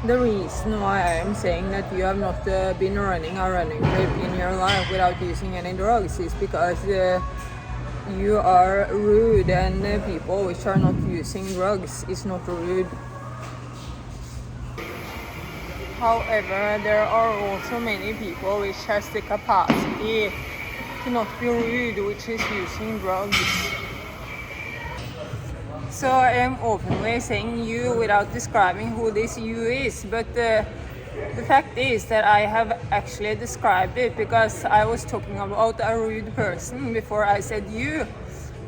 The reason why I am saying that you have not been running a running trip in your life without using any drugs is because you are rude, and people which are not using drugs is not rude. However, there are also many people which has the capacity to not be rude, which is using drugs. So I am openly saying you without describing who this you is, but the fact is that I have actually described it because I was talking about a rude person before I said you,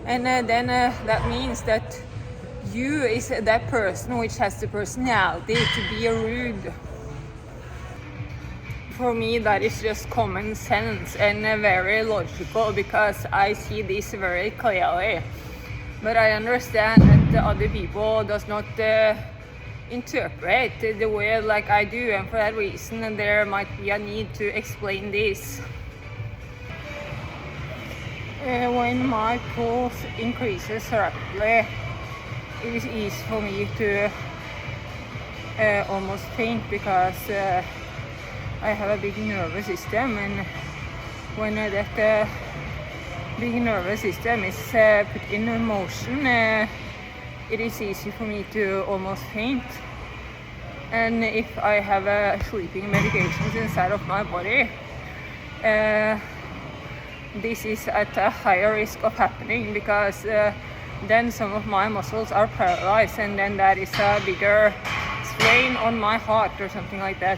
and then that means that you is that person which has the personality to be rude. For me, that is just common sense and very logical because I see this very clearly. But I understand that the other people does not interpret the way like I do, and for that reason there might be a need to explain this. When my pulse increases rapidly, it is easy for me to almost faint because I have a big nervous system, and when that big nervous system is put in motion, it is easy for me to almost faint. And if I have sleeping medications inside of my body, this is at a higher risk of happening because then some of my muscles are paralyzed, and then that is a bigger strain on my heart or something like that.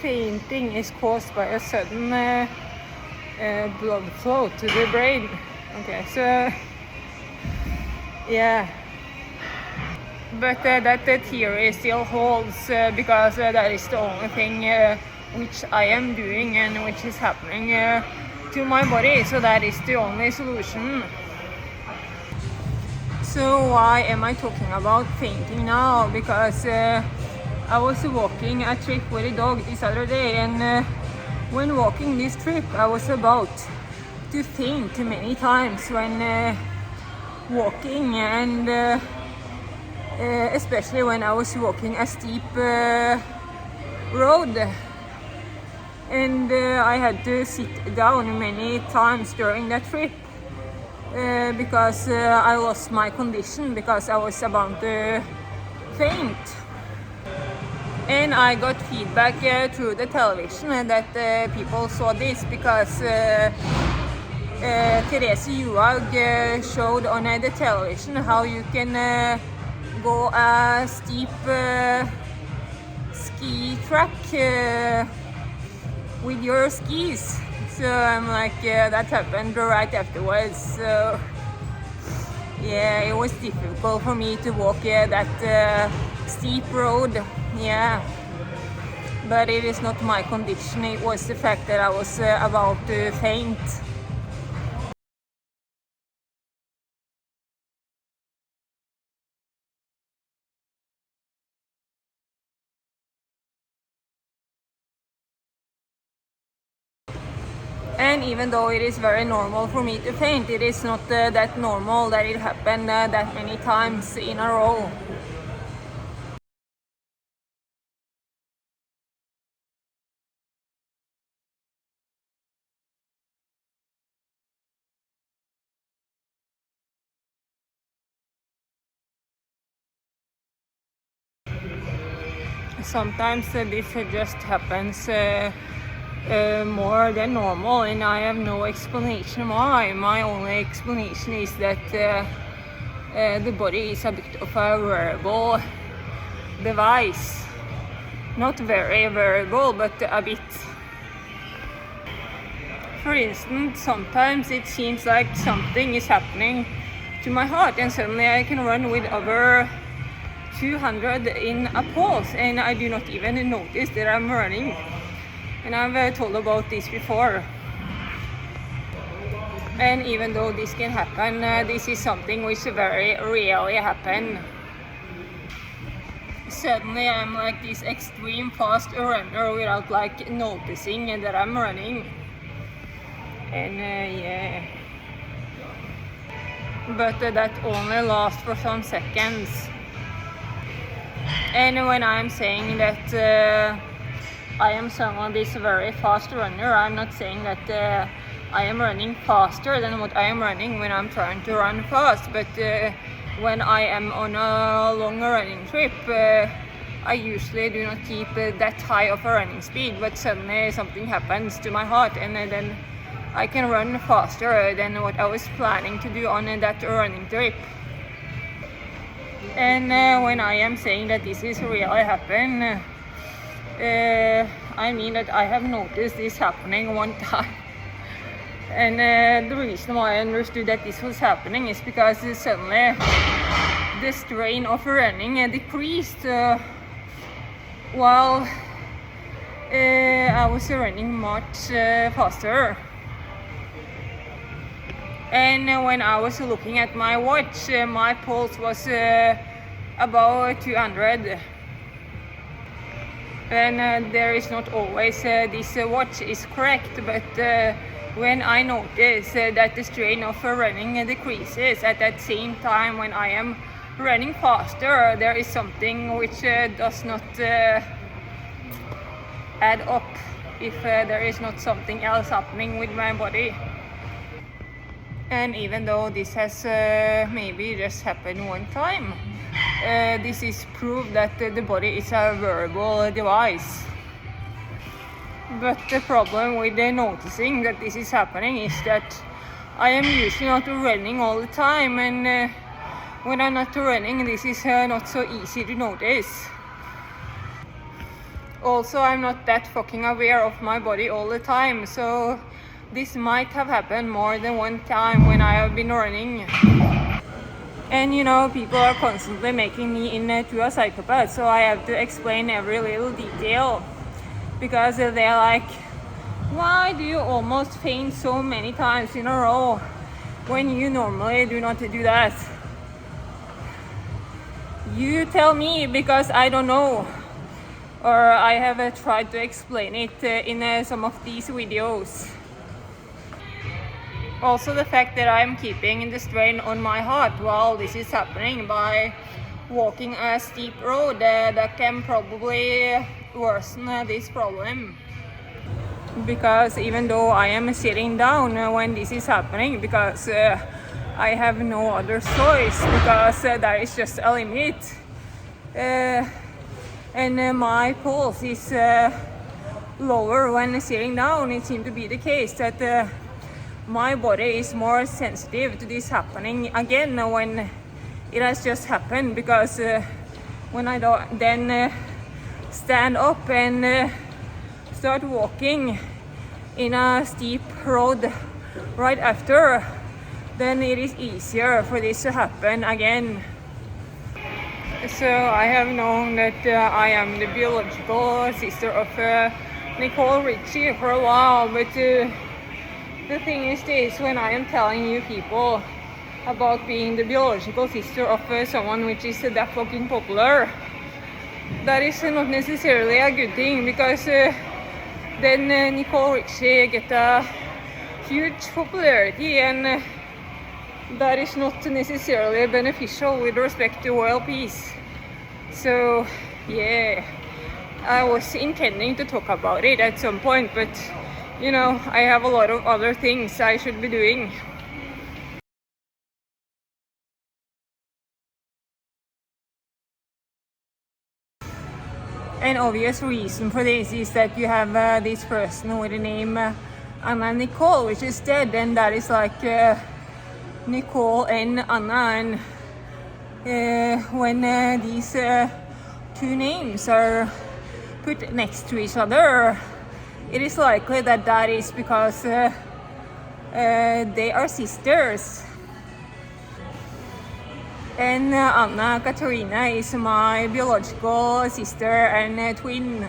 Fainting is caused by a sudden blood flow to the brain. Okay, so yeah, but that theory still holds because that is the only thing which I am doing and which is happening to my body, so that is the only solution. So why am I talking about fainting now? Because I was walking a trip with a dog this other day, and when walking this trip I was about to faint many times when walking, and especially when I was walking a steep road, and I had to sit down many times during that trip because I lost my condition because I was about to faint. And I got feedback through the television that people saw this because Therese Johaug showed on the television how you can go a steep ski track with your skis. So I'm like, that happened right afterwards. So yeah, it was difficult for me to walk that steep road. Yeah, but it is not my condition, it was the fact that I was about to faint. And even though it is very normal for me to faint, it is not that normal that it happened that many times in a row. Sometimes this just happens more than normal, and I have no explanation why. My only explanation is that the body is a bit of a wearable device. Not very wearable, but a bit. For instance, sometimes it seems like something is happening to my heart, and suddenly I can run with over 200 in a pulse, and I do not even notice that I'm running. And I've told about this before. And even though this can happen, this is something which very rarely happen. Suddenly I'm like this extreme fast runner without like noticing that I'm running. And yeah. but that only lasts for some seconds. And when I'm saying that I am someone this very fast runner, I'm not saying that I am running faster than what I am running when I'm trying to run fast, but when I am on a long running trip, I usually do not keep that high of a running speed, but suddenly something happens to my heart, and then I can run faster than what I was planning to do on that running trip. And when I am saying that this is really happen, I mean that I have noticed this happening one time. And the reason why I understood that this was happening is because suddenly the strain of running decreased while I was running much faster. And when I was looking at my watch, my pulse was about 200. And there is not always this watch is correct, but when I notice that the strain of running decreases at that same time when I am running faster, there is something which does not add up if there is not something else happening with my body. And even though this has maybe just happened one time, this is proof that the body is a wearable device. But the problem with noticing that this is happening is that I am usually not running all the time, and when I'm not running, this is not so easy to notice. Also, I'm not that fucking aware of my body all the time, so this might have happened more than one time when I have been running. And you know, people are constantly making me into a psychopath, so I have to explain every little detail. Because they're like, why do you almost faint so many times in a row when you normally do not do that? You tell me, because I don't know. Or I have tried to explain it in some of these videos. Also, the fact that I'm keeping the strain on my heart while this is happening by walking a steep road that can probably worsen this problem. Because even though I am sitting down when this is happening, because I have no other choice, because there is just a limit, and my pulse is lower when sitting down, it seems to be the case that my body is more sensitive to this happening again when it has just happened, because when I then stand up and start walking in a steep road right after, then it is easier for this to happen again. So I have known that I am the biological sister of Nicole Richie for a while, but the thing is this, when I am telling you people about being the biological sister of someone which is that fucking popular, that is not necessarily a good thing, because then Nicole Richie get a huge popularity, and that is not necessarily beneficial with respect to world peace. So yeah, I was intending to talk about it at some point, but you know, I have a lot of other things I should be doing. An obvious reason for this is that you have this person with the name Anna Nicole, which is dead, and that is like Nicole and Anna, and when these two names are put next to each other, it is likely that that is because they are sisters. And Anna Katarina is my biological sister and twin.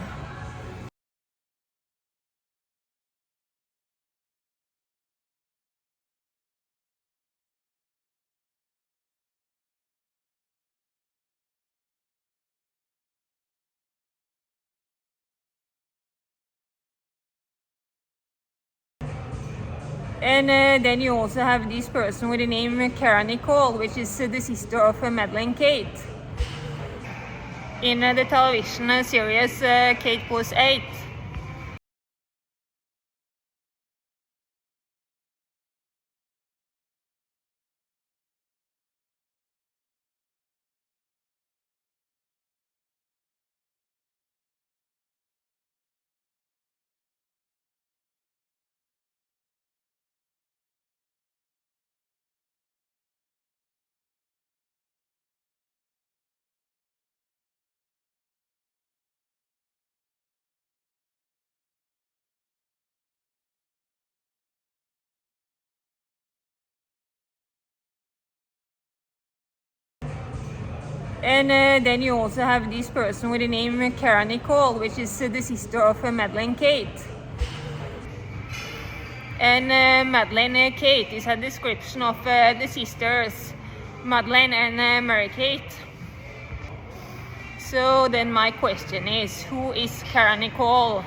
And then you also have this person with the name Cara Nicole, which is the sister of Madeleine Kate in the television series Kate Plus 8. And then you also have this person with the name Cara Nicole, which is the sister of Madeleine Kate. And Madeleine Kate is a description of the sisters Madeleine and Mary Kate. So then my question is, who is Cara Nicole?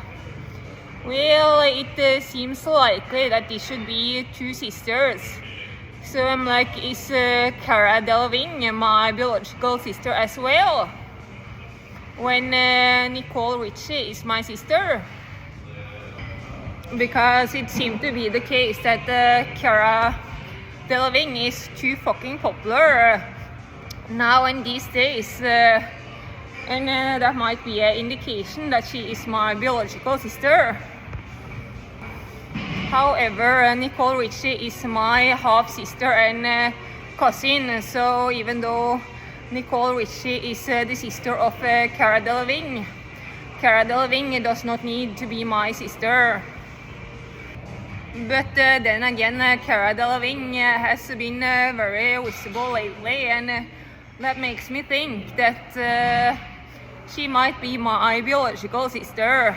Well, it seems likely that this should be two sisters. So I'm like, is Cara Delevingne my biological sister as well? When Nicole Richie is my sister? Because it seemed to be the case that Cara Delevingne is too fucking popular now in these days. And that might be an indication that she is my biological sister. However, Nicole Richie is my half-sister and cousin, so even though Nicole Richie is the sister of Cara Delevingne, Cara Delevingne does not need to be my sister. But then again, Cara Delevingne has been very visible lately, and that makes me think that she might be my biological sister.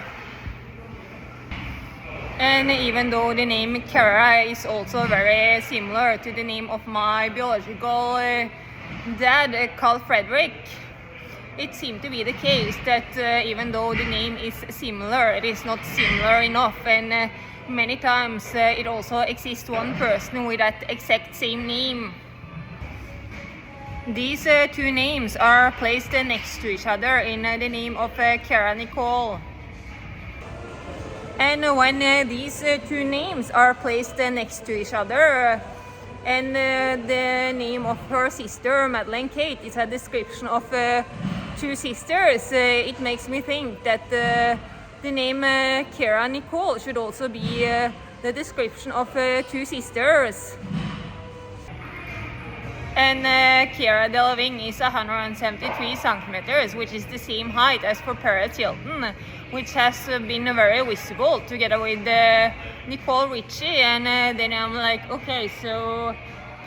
And even though the name Cara is also very similar to the name of my biological dad, called Frederick, it seemed to be the case that even though the name is similar, it is not similar enough, and many times it also exists one person with that exact same name. These two names are placed next to each other in the name of Cara Nicole. And when these two names are placed next to each other, and the name of her sister, Madeleine Kate, is a description of two sisters, it makes me think that the name Cara Nicole should also be the description of two sisters. And Cara Delevingne is 173 centimeters, which is the same height as for Paris Hilton, which has been very visible together with Nicole Richie. And then I'm like, okay, so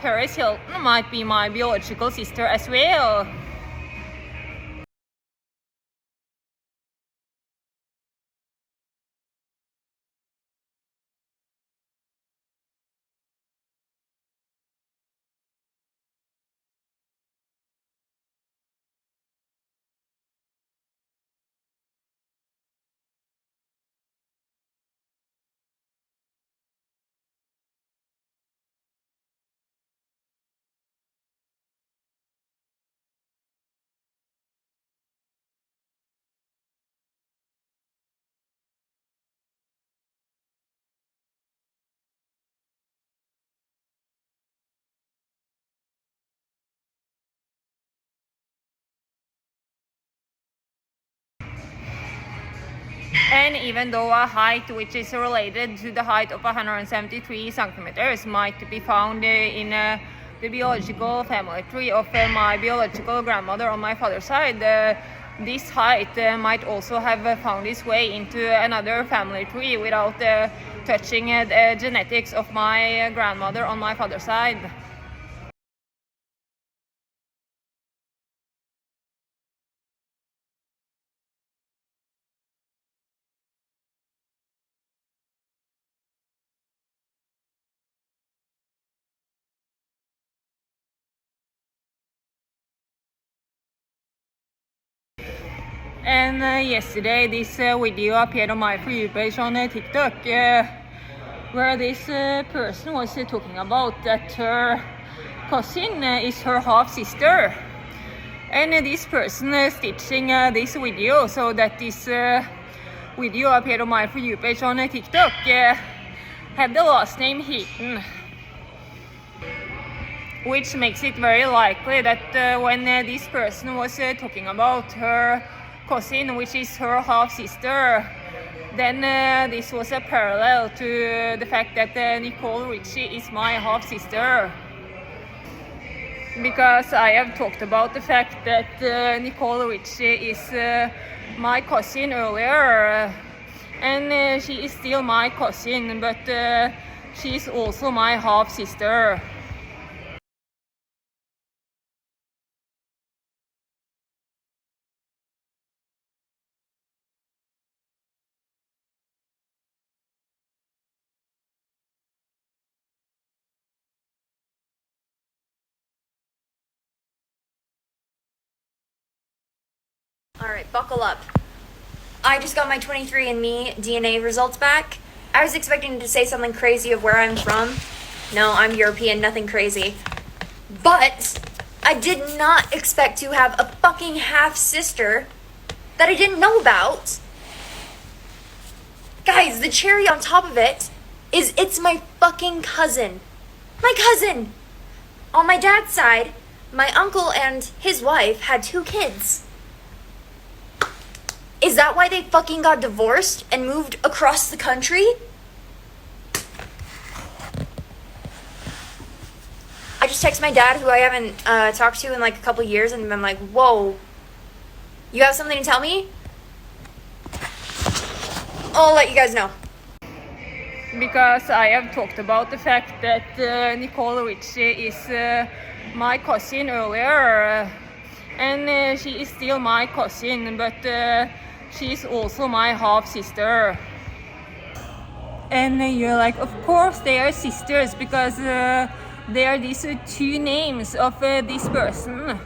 Paris Hilton might be my biological sister as well. And even though a height which is related to the height of 173 centimeters might be found in the biological family tree of my biological grandmother on my father's side, this height might also have found its way into another family tree without touching the genetics of my grandmother on my father's side. And yesterday this video appeared on my For You page on TikTok. where this person was talking about that her cousin is her half-sister. And this person stitching this video so that this video appeared on my For You page on TikTok had the last name Heaton, which makes it very likely that when this person was talking about her cousin, which is her half-sister, then this was a parallel to the fact that Nicole Richie is my half-sister. Because I have talked about the fact that Nicole Richie is my cousin earlier, and she is still my cousin, but she is also my half-sister. Alright, buckle up. I just got my 23andMe DNA results back. I was expecting to say something crazy of where I'm from. No, I'm European, nothing crazy. But I did not expect to have a fucking half-sister that I didn't know about. Guys, the cherry on top of it is it's my fucking cousin. My cousin! On my dad's side, my uncle and his wife had 2 kids. Is that why they fucking got divorced and moved across the country? I just texted my dad, who I haven't talked to in like a couple years, and I'm like, whoa, you have something to tell me? I'll let you guys know. Because I have talked about the fact that Nicole Richie is my cousin earlier, and she is still my cousin, but she is also my half-sister. And you're like, of course they are sisters, because they are these 2 names of this person.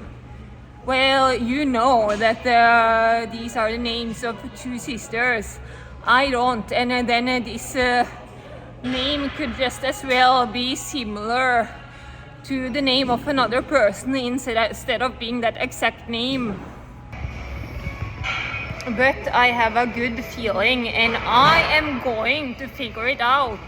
Well, you know that these are the names of 2 sisters. I don't, and then this name could just as well be similar to the name of another person instead of being that exact name. But I have a good feeling, and I am going to figure it out.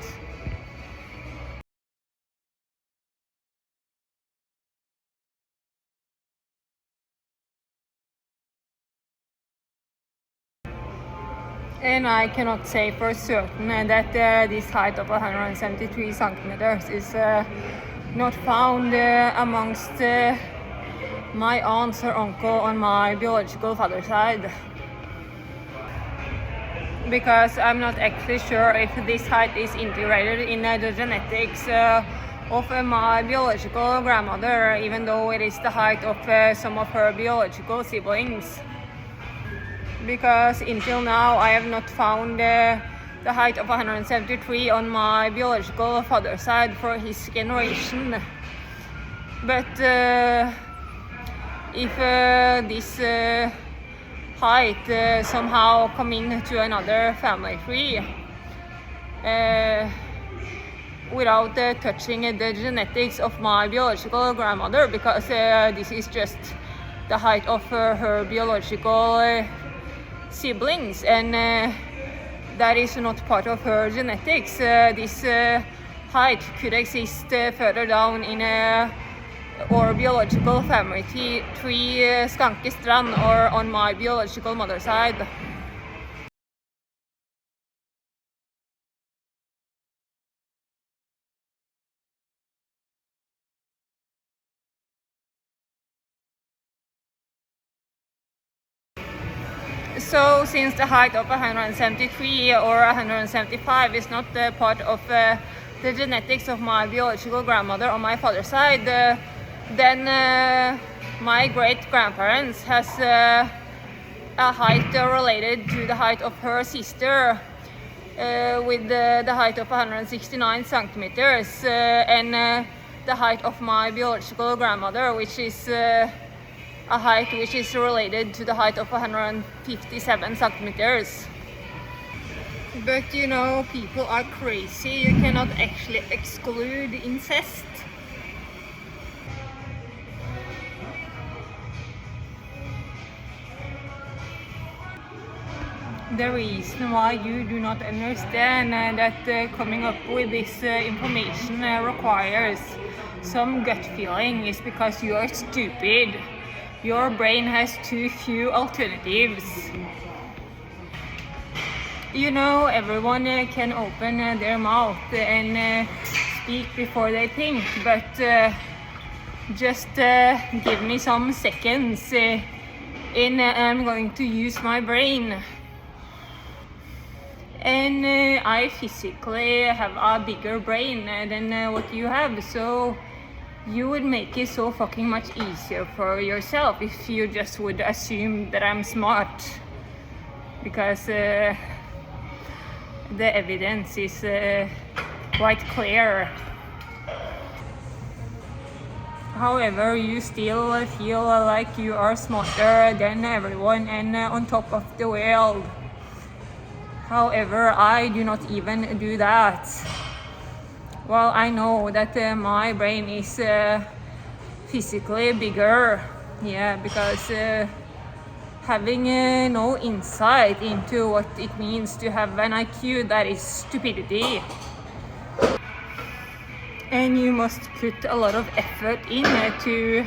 And I cannot say for certain that this height of 173 centimeters is not found amongst my aunts or uncle on my biological father's side. Because I'm not actually sure if this height is integrated in the genetics of my biological grandmother, even though it is the height of some of her biological siblings. Because until now I have not found the height of 173 on my biological father's side for his generation. But if this height somehow come into another family tree without touching the genetics of my biological grandmother, because this is just the height of her biological siblings, and that is not part of her genetics. This height could exist further down in or biological family tree Skankestrand, or on my biological mother's side. So since the height of 173 or 175 is not part of the genetics of my biological grandmother on my father's side, then my great-grandparents has a height related to the height of her sister, with the height of 169 centimeters, and the height of my biological grandmother, which is a height which is related to the height of 157 centimeters. But you know, people are crazy. You cannot actually exclude incest. The reason why you do not understand that coming up with this information requires some gut feeling is because you are stupid. Your brain has too few alternatives. You know, everyone can open their mouth and speak before they think, but just give me some seconds and I'm going to use my brain. And I physically have a bigger brain than what you have, so you would make it so fucking much easier for yourself if you just would assume that I'm smart, because the evidence is quite clear. However, you still feel like you are smarter than everyone and on top of the world. However, I do not even do that. Well, I know that my brain is physically bigger, yeah, because having no insight into what it means to have an IQ, that is stupidity. And you must put a lot of effort in to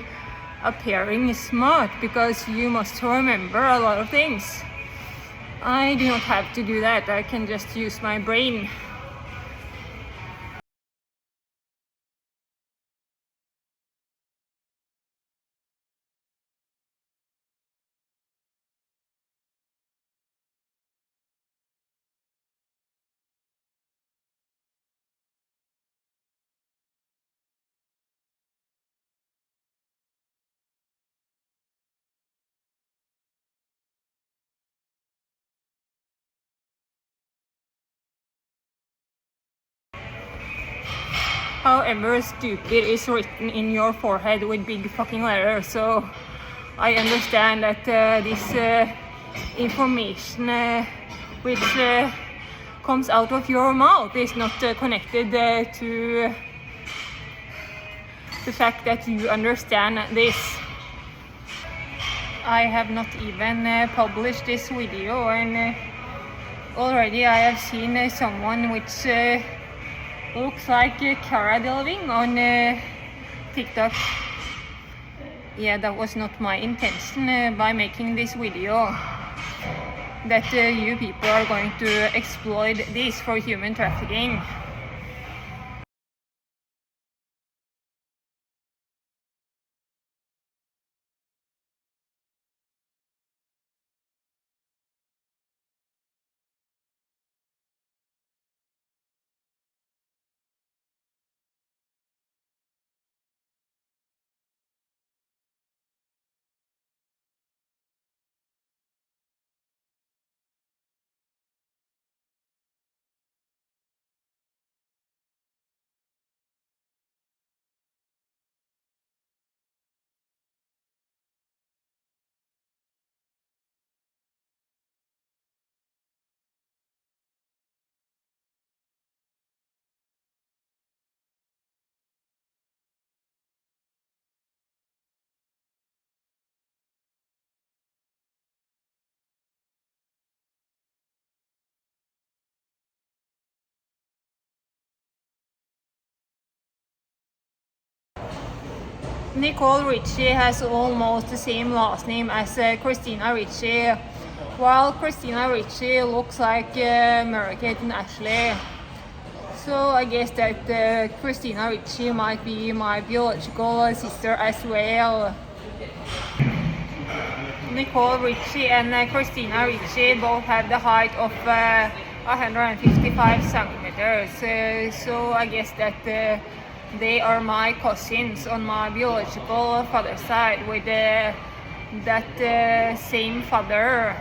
appearing smart, because you must remember a lot of things. I do not have to do that. I can just use my brain. However, stupid is written in your forehead with big fucking letters, so I understand that this information which comes out of your mouth is not connected to the fact that you understand this. I have not even published this video, and already I have seen someone which looks like Cara Delevingne on TikTok. Yeah, that was not my intention by making this video, that you people are going to exploit this for human trafficking. Nicole Richie has almost the same last name as Christina Ricci, while Christina Ricci looks like Mary-Kate and Ashley. So I guess that Christina Ricci might be my biological sister as well. Nicole Richie and Christina Ricci both have the height of 155 centimeters. So I guess that they are my cousins on my biological father's side, with that same father.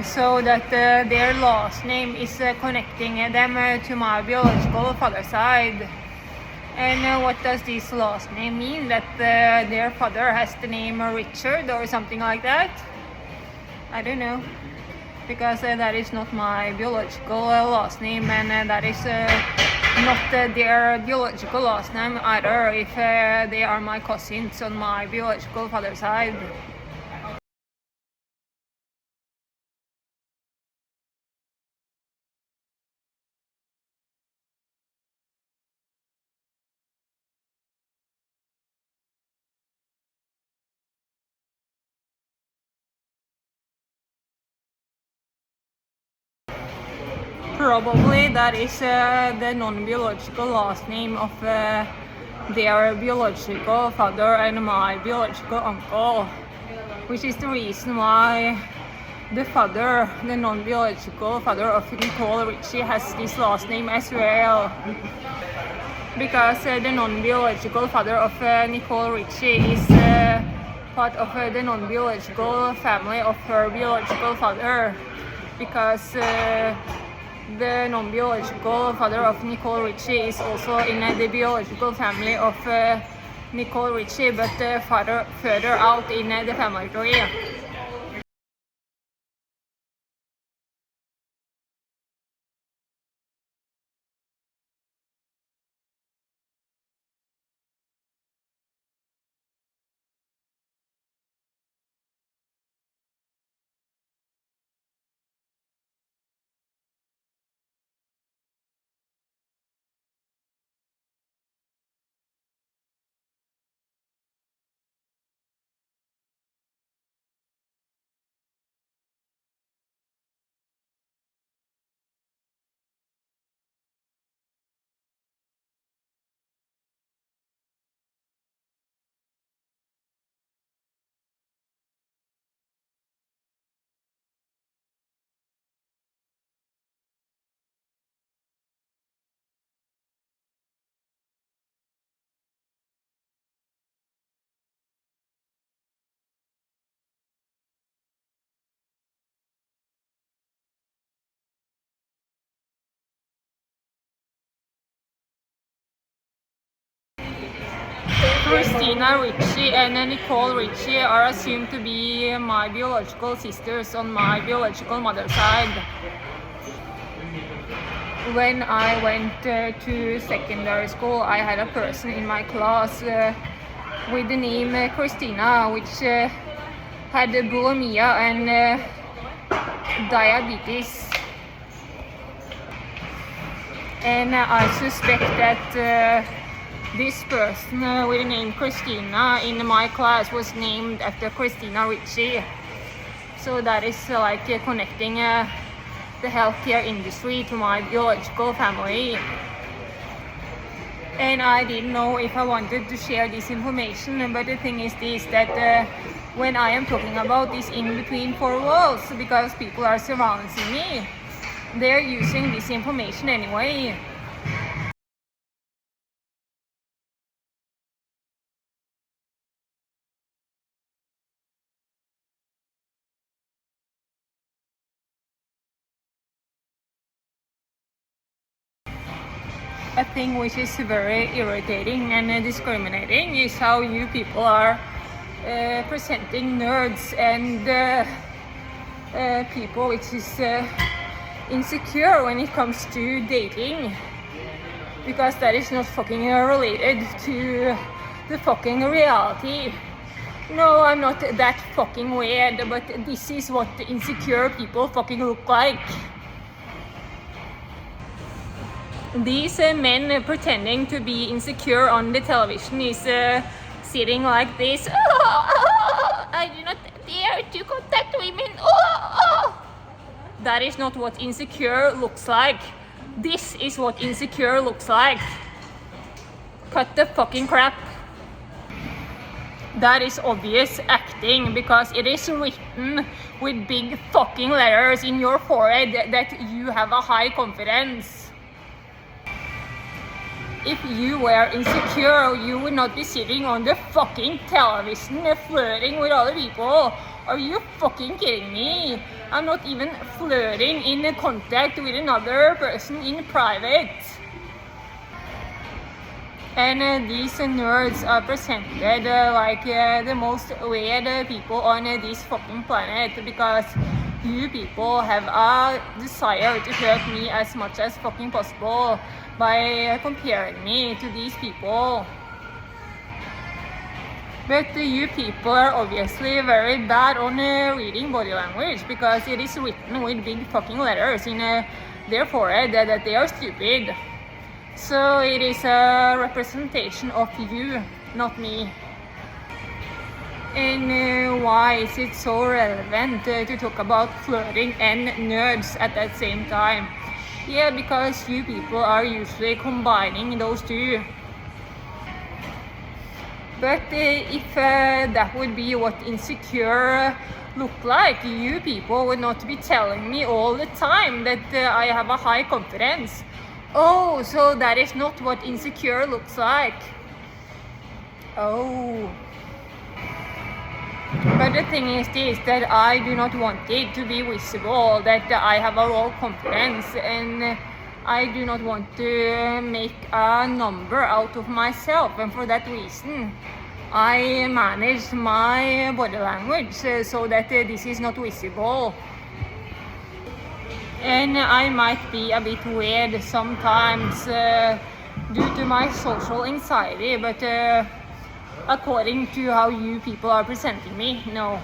so that their last name is connecting them to my biological father's side. And what does this last name mean? That their father has the name Richard or something like that? I don't know, because that is not my biological last name, and that is not their biological last name either, if they are my cousins on my biological father's side. Probably that is the non-biological last name of their biological father and my biological uncle, which is the reason why the non-biological father of Nicole Richie has this last name as well. Because the non-biological father of Nicole Richie is part of the non-biological family of her biological father. Because the non-biological father of Nicole Richie is also in the biological family of Nicole Richie, but further out in the family tree. Christina Richie and Nicole Richie are assumed to be my biological sisters on my biological mother's side. When I went to secondary school, I had a person in my class with the name Christina, which had bulimia and diabetes. And I suspect that this person with the name Christina in my class was named after Christina Richie. So that is like connecting the healthcare industry to my biological family. And I didn't know if I wanted to share this information, but the thing is this, that when I am talking about this in between four walls, because people are surrounding me, they're using this information anyway. A thing which is very irritating and discriminating is how you people are presenting nerds and people which is insecure when it comes to dating, because that is not fucking related to the fucking reality. No, I'm not that fucking weird, but this is what the insecure people fucking look like. These men pretending to be insecure on the television is sitting like this. I do not dare to contact women. That is not what insecure looks like. This is what insecure looks like. Cut the fucking crap. That is obvious acting, because it is written with big fucking letters in your forehead that you have a high confidence. If you were insecure, you would not be sitting on the fucking television flirting with other people Are you fucking kidding me? I'm not even flirting in contact with another person in private. And these nerds are presented like the most weird people on this fucking planet, because you people have a desire to hurt me as much as fucking possible by comparing me to these people. But you people are obviously very bad on reading body language, because it is written with big fucking letters in their forehead that they are stupid. So it is a representation of you, not me. And why is it so relevant to talk about flirting and nerds at that same time? Yeah, because you people are usually combining those two. But if that would be what insecure looked like, you people would not be telling me all the time that I have a high confidence. Oh, so that is not what insecure looks like. Oh. But the thing is this, that I do not want it to be visible that I have a low confidence, and I do not want to make a number out of myself, and for that reason I manage my body language so that this is not visible. And I might be a bit weird sometimes due to my social anxiety, but according to how you people are presenting me, no.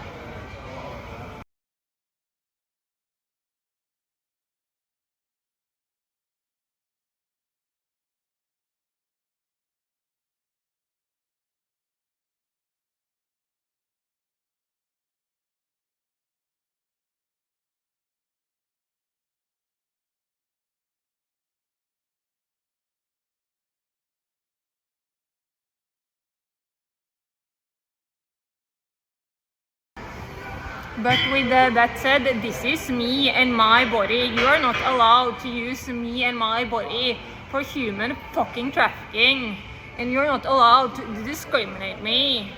But with that said, this is me and my body. You are not allowed to use me and my body for human fucking trafficking. And you're not allowed to discriminate me.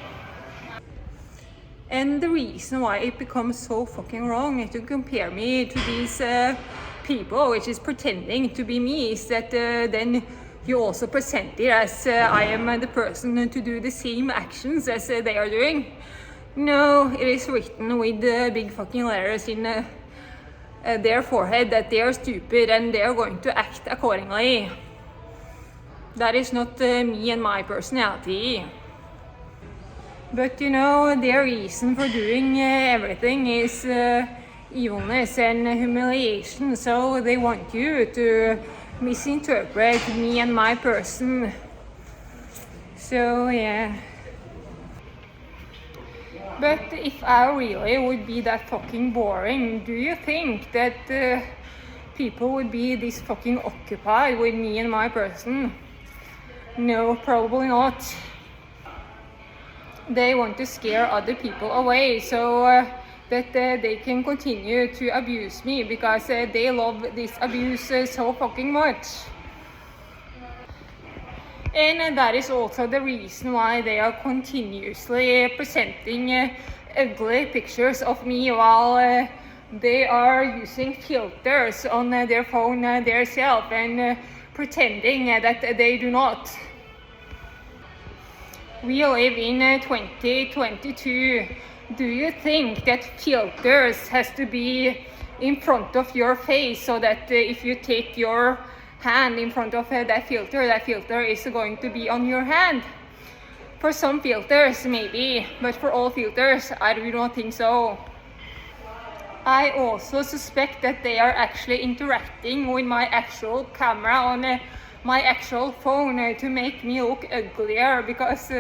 And the reason why it becomes so fucking wrong to compare me to these people, which is pretending to be me, is that then you also present it as I am the person to do the same actions as they are doing. No, it is written with big fucking letters in their forehead that they are stupid and they are going to act accordingly. That is not me and my personality. But you know, their reason for doing everything is evilness and humiliation, so they want you to misinterpret me and my person. So yeah. But if I really would be that fucking boring, do you think that people would be this fucking occupied with me and my person? No, probably not. They want to scare other people away so that they can continue to abuse me, because they love this abuse so fucking much. And that is also the reason why they are continuously presenting ugly pictures of me while they are using filters on their phone themselves and pretending that they do not. We live in 2022. Do you think that filters has to be in front of your face so that if you take your hand in front of that filter is going to be on your hand? For some filters maybe, but for all filters I do not think so. I also suspect that they are actually interacting with my actual camera on my actual phone to make me look uglier, because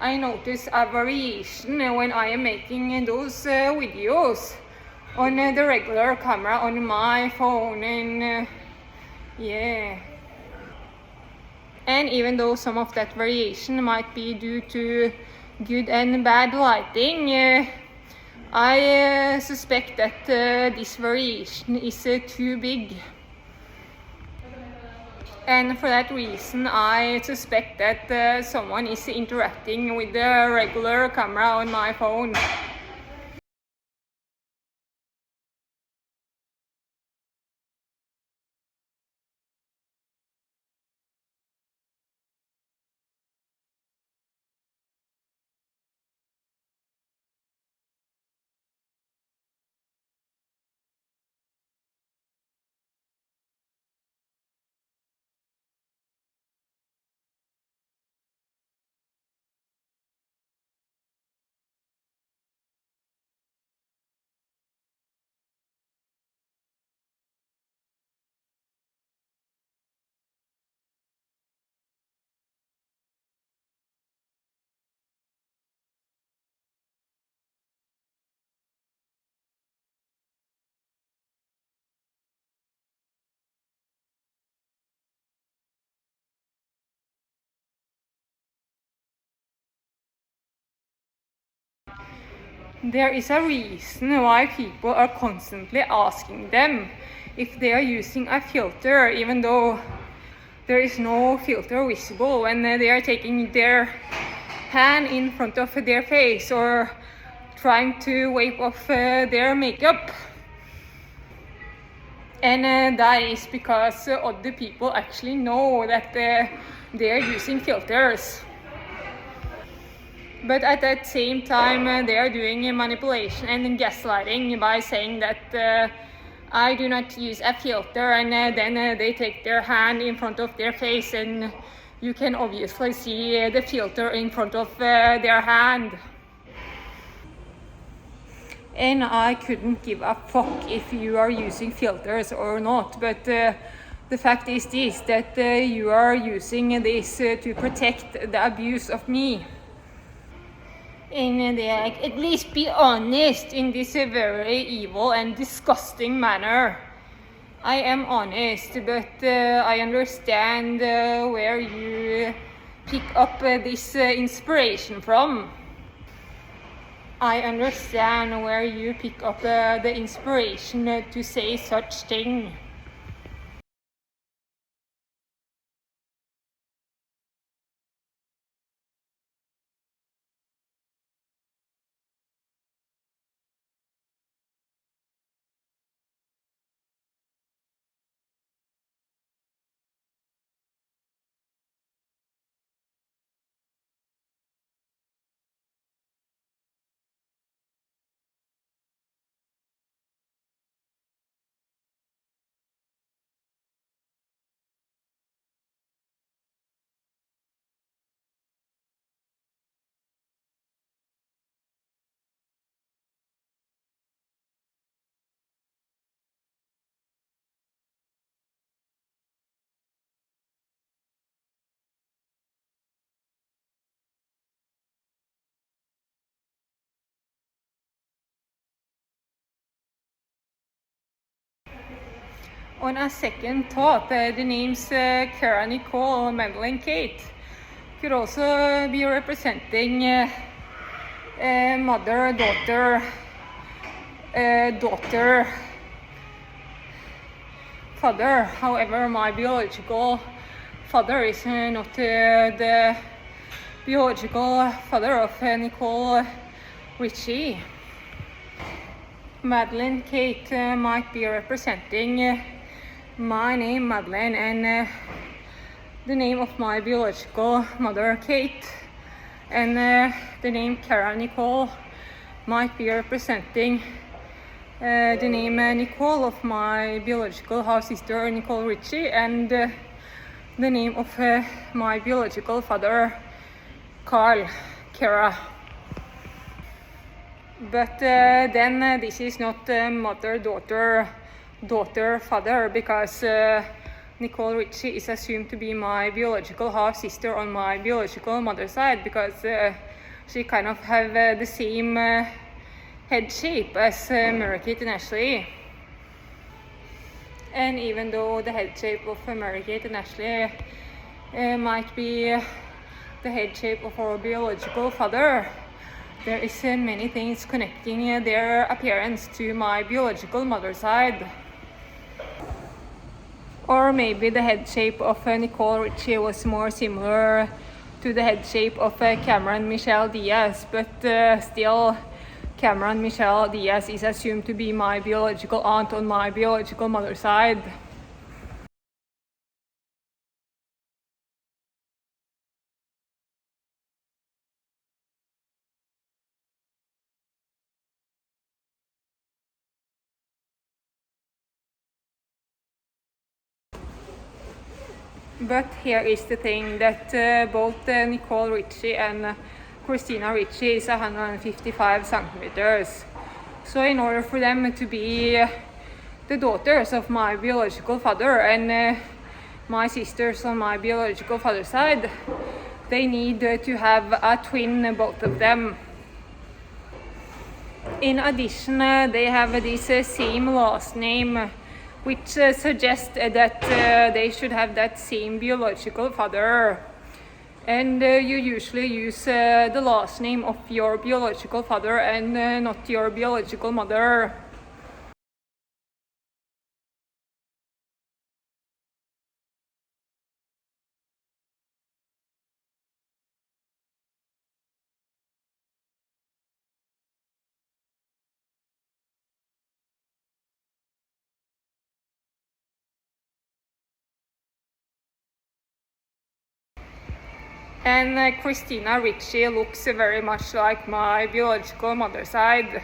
I notice a variation when I am making those videos on the regular camera on my phone, and yeah. And even though some of that variation might be due to good and bad lighting, I suspect that this variation is too big. And for that reason, I suspect that someone is interacting with the regular camera on my phone. There is a reason why people are constantly asking them if they are using a filter, even though there is no filter visible when they are taking their hand in front of their face or trying to wipe off their makeup. And that is because other people actually know that they are using filters. But at that same time, they are doing manipulation and gaslighting by saying that I do not use a filter, and then they take their hand in front of their face, and you can obviously see the filter in front of their hand. And I couldn't give a fuck if you are using filters or not, but the fact is this, that you are using this to protect the abuse of me. And at least be honest in this very evil and disgusting manner. I am honest, but I understand where you pick up this inspiration from. I understand where you pick up the inspiration to say such thing. On a second thought, the names Kara Nicole, Madeleine, Kate could also be representing mother, daughter, daughter, father. However, my biological father is not the biological father of Nicole Richie. Madeleine, Kate might be representing my name, Madeleine, and the name of my biological mother, Kate, and the name Kara Nicole might be representing the name Nicole of my biological half-sister, Nicole Richie, and the name of my biological father, Carl, Kara. But then this is not mother, daughter, daughter, father, because Nicole Richie is assumed to be my biological half-sister on my biological mother's side, because she kind of have the same head shape as Mary-Kate and Ashley. And even though the head shape of Mary-Kate and Ashley might be the head shape of our biological father, there is many things connecting their appearance to my biological mother's side. Or maybe the head shape of Nicole Richie was more similar to the head shape of Cameron Michelle Diaz, but still Cameron Michelle Diaz is assumed to be my biological aunt on my biological mother's side. But here is the thing, that both Nicole Richie and Christina Richie is 155 centimeters. So in order for them to be the daughters of my biological father and my sisters on my biological father's side, they need to have a twin, both of them. In addition, they have this same last name, which suggests that they should have that same biological father. And you usually use the last name of your biological father and not your biological mother. And Christina Ricci looks very much like my biological mother's side.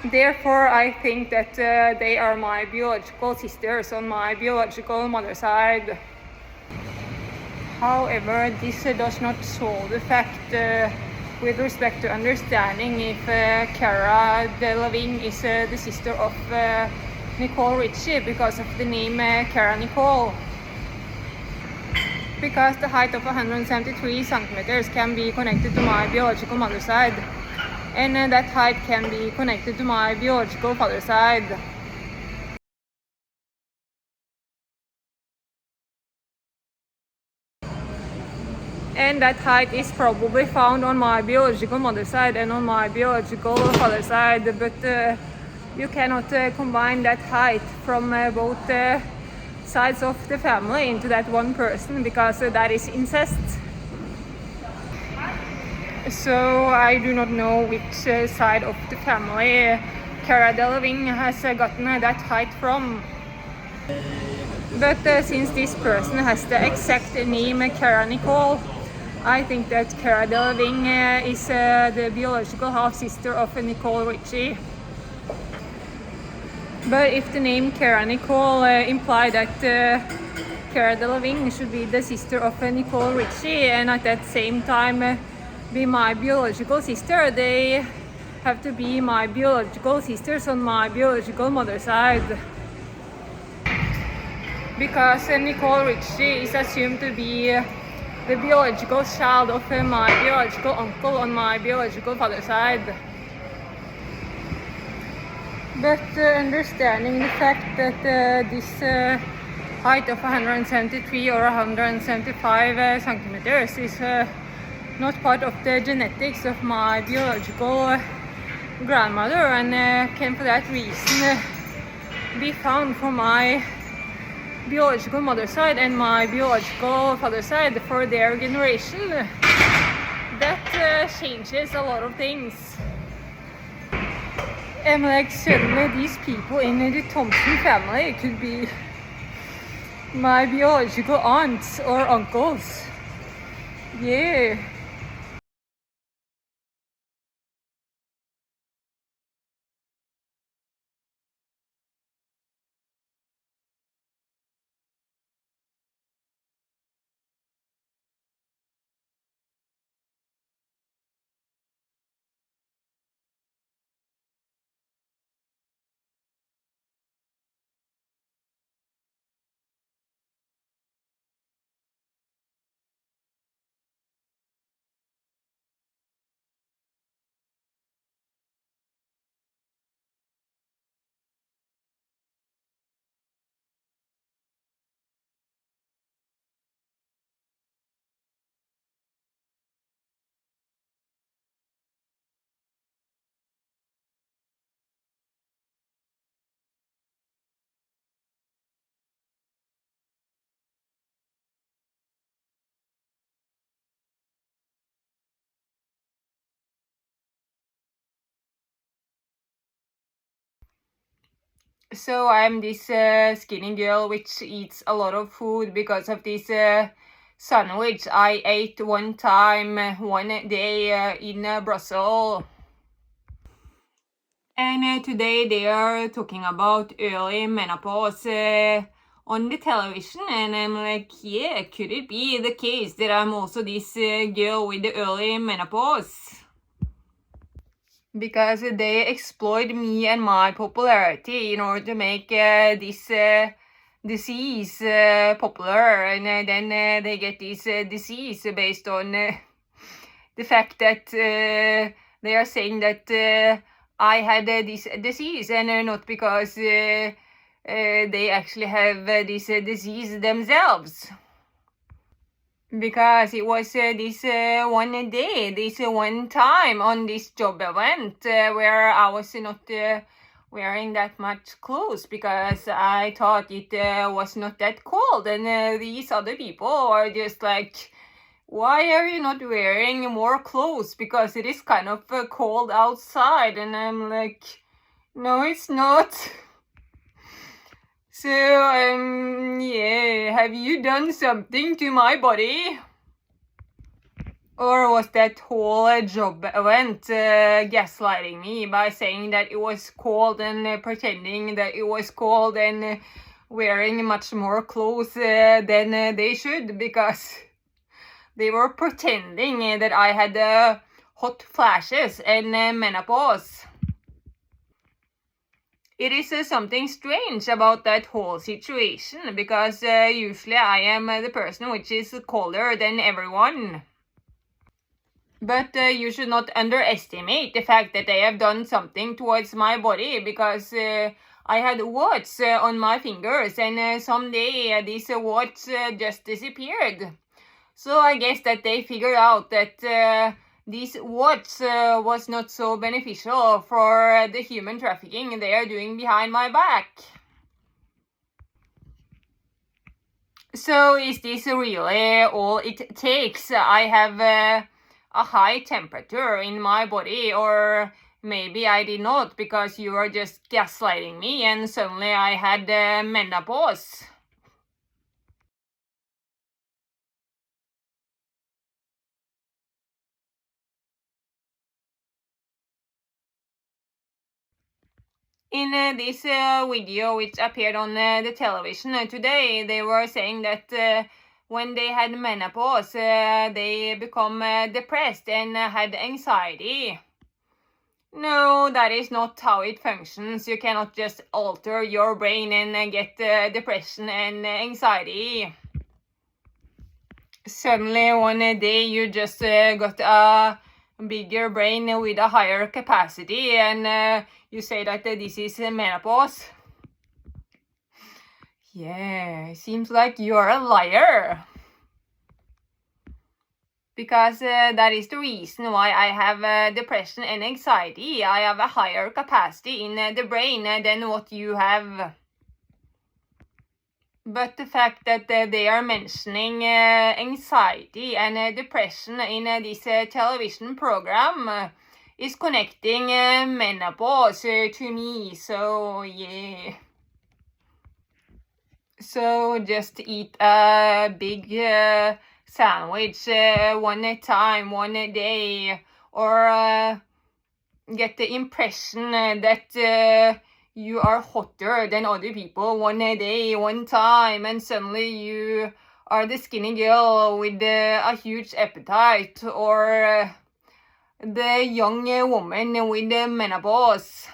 Therefore, I think that they are my biological sisters on my biological mother's side. However, this does not solve the fact with respect to understanding if Cara Delevingne is the sister of Nicole Richie because of the name Cara Nicole. Because the height of 173 centimeters can be connected to my biological mother's side, and that height can be connected to my biological father's side. And that height is probably found on my biological mother's side and on my biological father's side, but you cannot combine that height from both sides of the family into that one person, because that is incest. So I do not know which side of the family Cara Delevingne has gotten that height from. But since this person has the exact name Cara Nicole, I think that Cara Delevingne is the biological half-sister of Nicole Richie. But if the name Cara Nicole implies that Cara Delevingne should be the sister of Nicole Richie and at that same time be my biological sister, they have to be my biological sisters on my biological mother's side. Because Nicole Richie is assumed to be the biological child of my biological uncle on my biological father's side. But understanding the fact that this height of 173 or 175 centimeters is not part of the genetics of my biological grandmother, and can for that reason be found from my biological mother's side and my biological father's side for their generation, that changes a lot of things. And like suddenly these people in the Thompson family could be my biological aunts or uncles. Yeah. So I'm this skinny girl which eats a lot of food because of this sandwich I ate one time, one day in Brussels. And today they are talking about early menopause on the television, and I'm like, yeah, could it be the case that I'm also this girl with the early menopause? Because they exploit me and my popularity in order to make this disease popular, and then they get this disease based on the fact that they are saying that I had this disease, and not because they actually have this disease themselves. because it was this one day, this one time on this job event where I was not wearing that much clothes because I thought it was not that cold, and these other people are just like, why are you not wearing more clothes because it is kind of cold outside? And I'm like, no, it's not. So, yeah, have you done something to my body? Or was that whole job event gaslighting me by saying that it was cold and pretending that it was cold and wearing much more clothes than they should, because they were pretending that I had hot flashes and menopause. It is something strange about that whole situation, because usually I am the person which is colder than everyone. But you should not underestimate the fact that they have done something towards my body, because I had warts on my fingers, and someday these warts just disappeared. So I guess that they figured out that these warts was not so beneficial for the human trafficking they are doing behind my back. So is this really all it takes? I have a high temperature in my body, or maybe I did not, because you are just gaslighting me and suddenly I had menopause. In this video which appeared on the television today, they were saying that when they had menopause, they become depressed and had anxiety. No, that is not how it functions. You cannot just alter your brain and get depression and anxiety. Suddenly one day you just got a bigger brain with a higher capacity, and you say that this is menopause. Yeah, seems like you're a liar. Because that is the reason why I have depression and anxiety. I have a higher capacity in the brain than what you have. But the fact that they are mentioning anxiety and depression in this television program is connecting menopause to me, so yeah. So just eat a big sandwich one time, one day, or get the impression that you are hotter than other people one day, one time, and suddenly you are the skinny girl with a huge appetite, or the young woman with menopause.